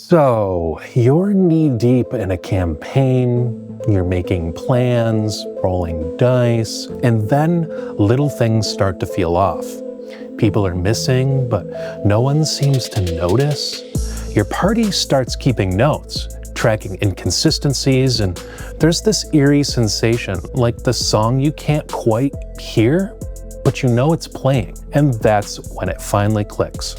So, you're knee-deep in a campaign, you're making plans, rolling dice, and then little things start to feel off. People are missing, but no one seems to notice. Your party starts keeping notes, tracking inconsistencies, and there's this eerie sensation, like the song you can't quite hear, but you know it's playing. And that's when it finally clicks.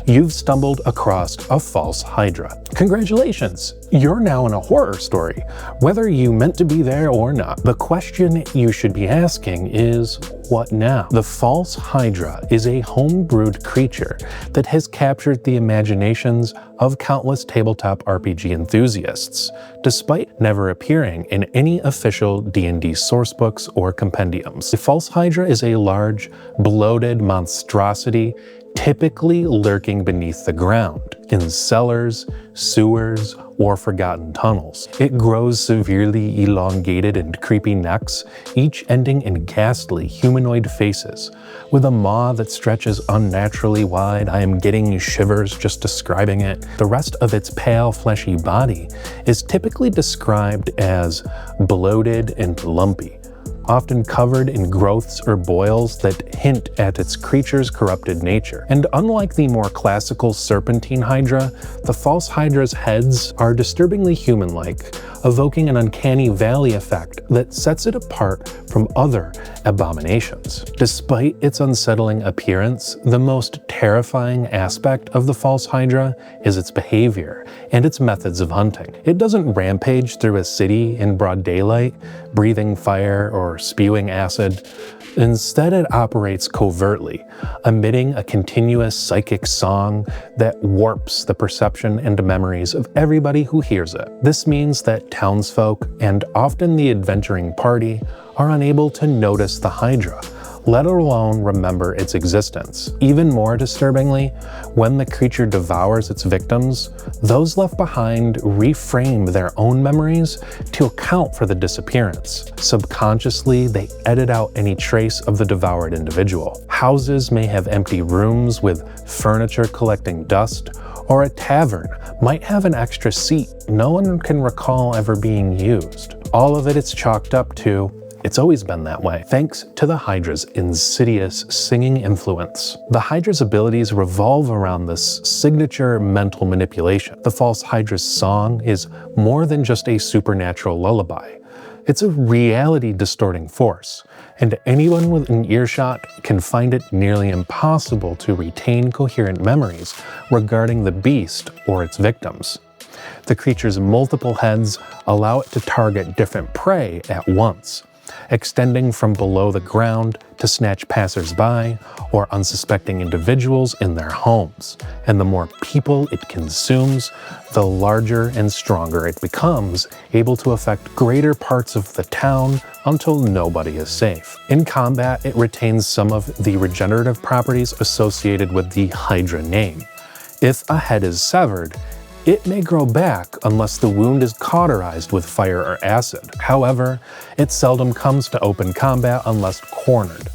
You've stumbled across a false Hydra. Congratulations! You're now in a horror story, whether you meant to be there or not. The question you should be asking is, what now? The False Hydra is a homebrewed creature that has captured the imaginations of countless tabletop RPG enthusiasts, despite never appearing in any official D&D sourcebooks or compendiums. The False Hydra is a large, bloated monstrosity typically lurking beneath the ground, in cellars, sewers, or forgotten tunnels. It grows severely elongated and creepy necks, each ending in ghastly humanoid faces. With a maw that stretches unnaturally wide, I am getting shivers just describing it. The rest of its pale, fleshy body is typically described as bloated and lumpy, often covered in growths or boils that hint at its creature's corrupted nature. And unlike the more classical serpentine Hydra, the False Hydra's heads are disturbingly human-like, evoking an uncanny valley effect that sets it apart from other abominations. Despite its unsettling appearance, the most terrifying aspect of the False Hydra is its behavior and its methods of hunting. It doesn't rampage through a city in broad daylight, breathing fire or spewing acid. Instead, it operates covertly, emitting a continuous psychic song that warps the perception and memories of everybody who hears it. This means that townsfolk, and often the adventuring party, are unable to notice the Hydra, let alone remember its existence. Even more disturbingly, when the creature devours its victims, those left behind reframe their own memories to account for the disappearance. Subconsciously, they edit out any trace of the devoured individual. Houses may have empty rooms with furniture collecting dust, or a tavern might have an extra seat no one can recall ever being used. All of it's chalked up to, it's always been that way, thanks to the Hydra's insidious singing influence. The Hydra's abilities revolve around this signature mental manipulation. The False Hydra's song is more than just a supernatural lullaby. It's a reality-distorting force, and anyone within earshot can find it nearly impossible to retain coherent memories regarding the beast or its victims. The creature's multiple heads allow it to target different prey at once, extending from below the ground to snatch passers-by or unsuspecting individuals in their homes. And the more people it consumes, the larger and stronger it becomes, able to affect greater parts of the town until nobody is safe. In combat, it retains some of the regenerative properties associated with the Hydra name. If a head is severed, it may grow back unless the wound is cauterized with fire or acid. However, it seldom comes to open combat unless cornered.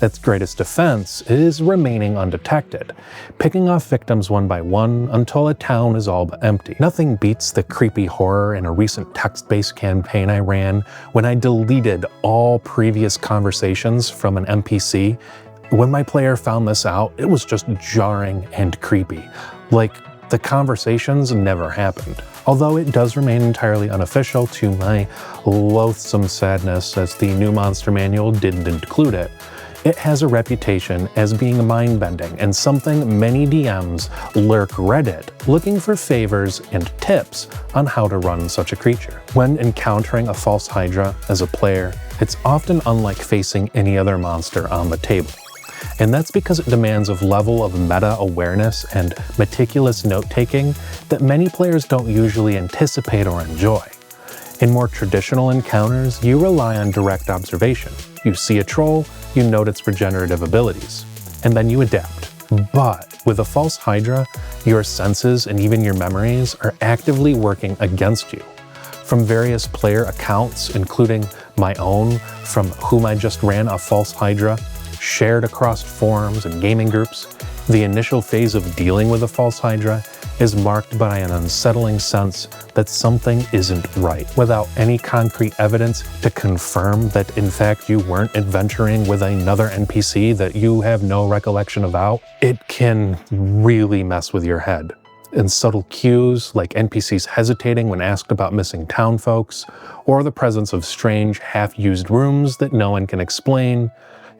Its greatest defense is remaining undetected, picking off victims one by one until a town is all but empty. Nothing beats the creepy horror in a recent text-based campaign I ran when I deleted all previous conversations from an NPC. When my player found this out, it was just jarring and creepy. Like, the conversations never happened. Although it does remain entirely unofficial, to my loathsome sadness, as the new monster manual didn't include it, it has a reputation as being mind-bending and something many DMs lurk Reddit looking for favors and tips on how to run such a creature. When encountering a False Hydra as a player, it's often unlike facing any other monster on the table. And that's because it demands a level of meta-awareness and meticulous note-taking that many players don't usually anticipate or enjoy. In more traditional encounters, you rely on direct observation. You see a troll, you note its regenerative abilities, and then you adapt. But with a False Hydra, your senses and even your memories are actively working against you. From various player accounts, including my own, from whom I just ran a False Hydra, shared across forums and gaming groups, the initial phase of dealing with a False Hydra is marked by an unsettling sense that something isn't right. Without any concrete evidence to confirm that in fact you weren't adventuring with another NPC that you have no recollection about, it can really mess with your head. And subtle cues like NPCs hesitating when asked about missing town folks, or the presence of strange, half-used rooms that no one can explain,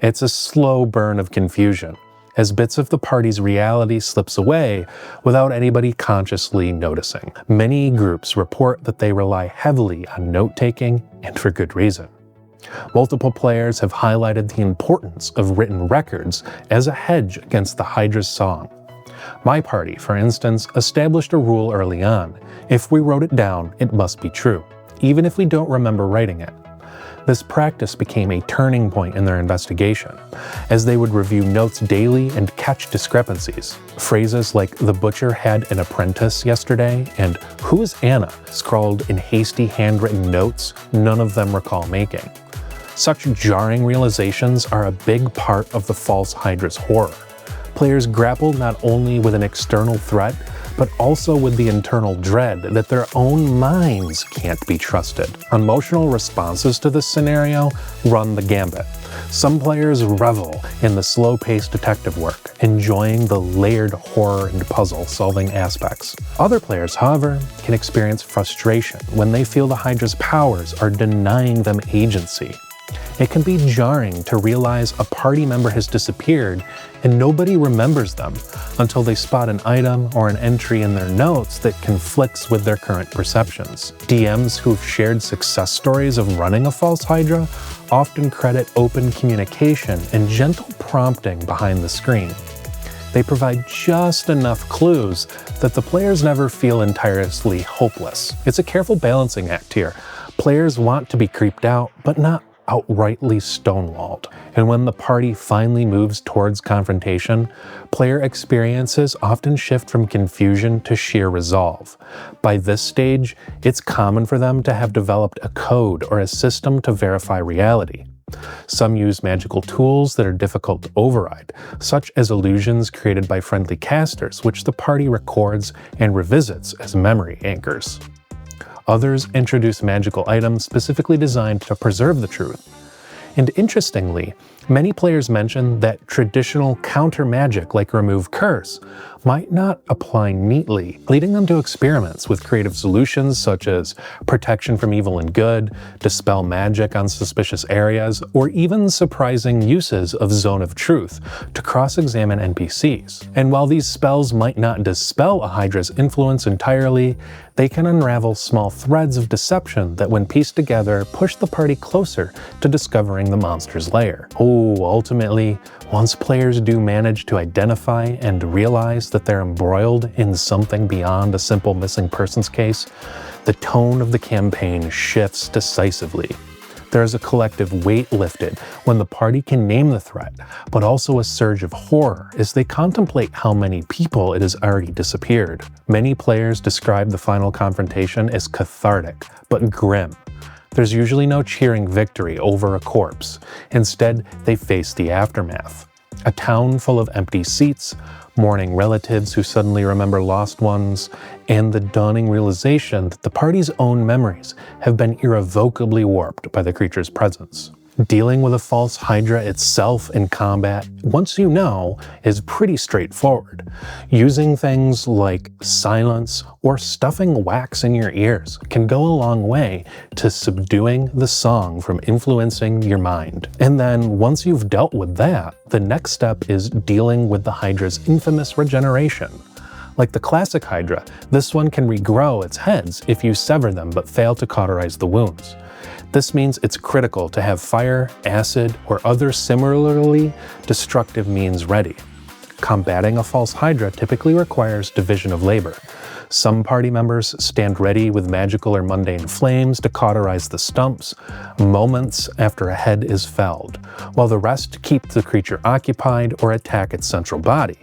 it's a slow burn of confusion, as bits of the party's reality slips away without anybody consciously noticing. Many groups report that they rely heavily on note-taking, and for good reason. Multiple players have highlighted the importance of written records as a hedge against the Hydra's song. My party, for instance, established a rule early on: if we wrote it down, it must be true, even if we don't remember writing it. This practice became a turning point in their investigation, as they would review notes daily and catch discrepancies. Phrases like "the butcher had an apprentice yesterday" and "who is Anna?" scrawled in hasty handwritten notes none of them recall making. Such jarring realizations are a big part of the False Hydra's horror. Players grapple not only with an external threat, but also with the internal dread that their own minds can't be trusted. Emotional responses to this scenario run the gambit. Some players revel in the slow-paced detective work, enjoying the layered horror and puzzle-solving aspects. Other players, however, can experience frustration when they feel the Hydra's powers are denying them agency. It can be jarring to realize a party member has disappeared and nobody remembers them until they spot an item or an entry in their notes that conflicts with their current perceptions. DMs who've shared success stories of running a False Hydra often credit open communication and gentle prompting behind the screen. They provide just enough clues that the players never feel entirely hopeless. It's a careful balancing act here. Players want to be creeped out, but not outrightly stonewalled. And when the party finally moves towards confrontation, player experiences often shift from confusion to sheer resolve. By this stage, it's common for them to have developed a code or a system to verify reality. Some use magical tools that are difficult to override, such as illusions created by friendly casters, which the party records and revisits as memory anchors. Others introduce magical items specifically designed to preserve the truth. And interestingly, many players mention that traditional counter magic like remove curse might not apply neatly, leading them to experiments with creative solutions such as protection from evil and good, dispel magic on suspicious areas, or even surprising uses of zone of truth to cross-examine NPCs. And while these spells might not dispel a Hydra's influence entirely, they can unravel small threads of deception that, when pieced together, push the party closer to discovering the monster's lair. Ultimately, once players do manage to identify and realize that they're embroiled in something beyond a simple missing persons case, the tone of the campaign shifts decisively. There is a collective weight lifted when the party can name the threat, but also a surge of horror as they contemplate how many people it has already disappeared. Many players describe the final confrontation as cathartic, but grim. There's usually no cheering victory over a corpse. Instead, they face the aftermath. A town full of empty seats, mourning relatives who suddenly remember lost ones, and the dawning realization that the party's own memories have been irrevocably warped by the creature's presence. Dealing with a False Hydra itself in combat, once you know, is pretty straightforward. Using things like silence or stuffing wax in your ears can go a long way to subduing the song from influencing your mind. And then once you've dealt with that, the next step is dealing with the Hydra's infamous regeneration. Like the classic Hydra, this one can regrow its heads if you sever them but fail to cauterize the wounds. This means it's critical to have fire, acid, or other similarly destructive means ready. Combating a False Hydra typically requires division of labor. Some party members stand ready with magical or mundane flames to cauterize the stumps moments after a head is felled, while the rest keep the creature occupied or attack its central body.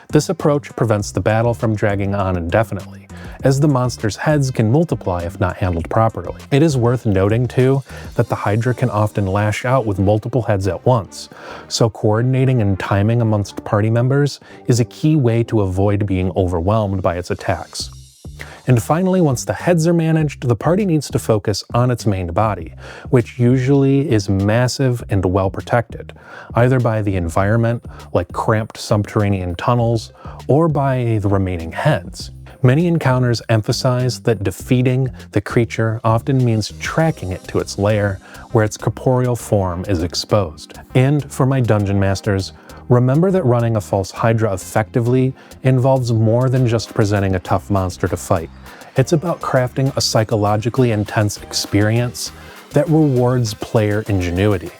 This approach prevents the battle from dragging on indefinitely, as the monster's heads can multiply if not handled properly. It is worth noting too that the Hydra can often lash out with multiple heads at once, so coordinating and timing amongst party members is a key way to avoid being overwhelmed by its attacks. And finally, once the heads are managed, the party needs to focus on its main body, which usually is massive and well protected, either by the environment, like cramped subterranean tunnels, or by the remaining heads. Many encounters emphasize that defeating the creature often means tracking it to its lair, where its corporeal form is exposed. And for my dungeon masters, remember that running a False Hydra effectively involves more than just presenting a tough monster to fight. It's about crafting a psychologically intense experience that rewards player ingenuity.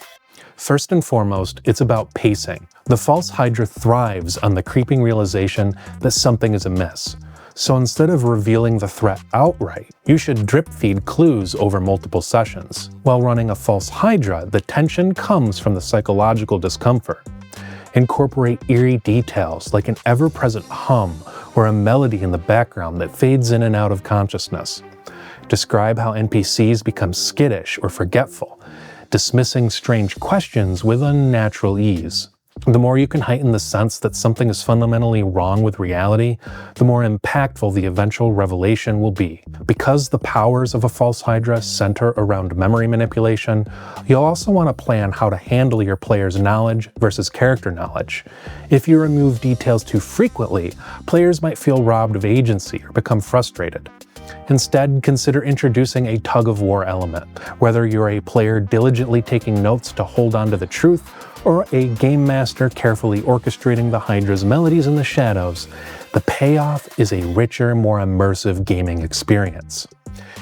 First and foremost, it's about pacing. The False Hydra thrives on the creeping realization that something is amiss. So instead of revealing the threat outright, you should drip feed clues over multiple sessions. While running a False Hydra, the tension comes from the psychological discomfort. Incorporate eerie details like an ever-present hum or a melody in the background that fades in and out of consciousness. Describe how NPCs become skittish or forgetful, dismissing strange questions with unnatural ease. The more you can heighten the sense that something is fundamentally wrong with reality, the more impactful the eventual revelation will be. Because the powers of a False Hydra center around memory manipulation, you'll also want to plan how to handle your player's knowledge versus character knowledge. If you remove details too frequently, players might feel robbed of agency or become frustrated. Instead, consider introducing a tug-of-war element, whether you're a player diligently taking notes to hold on to the truth, or a game master carefully orchestrating the Hydra's melodies in the shadows. The payoff is a richer, more immersive gaming experience.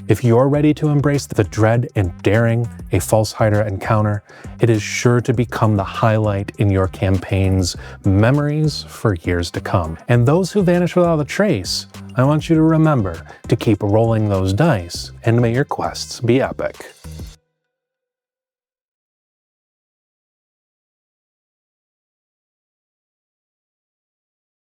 If you're ready to embrace the dread and daring a False Hydra encounter, it is sure to become the highlight in your campaign's memories for years to come. And those who vanish without a trace, I want you to remember to keep rolling those dice, and may your quests be epic.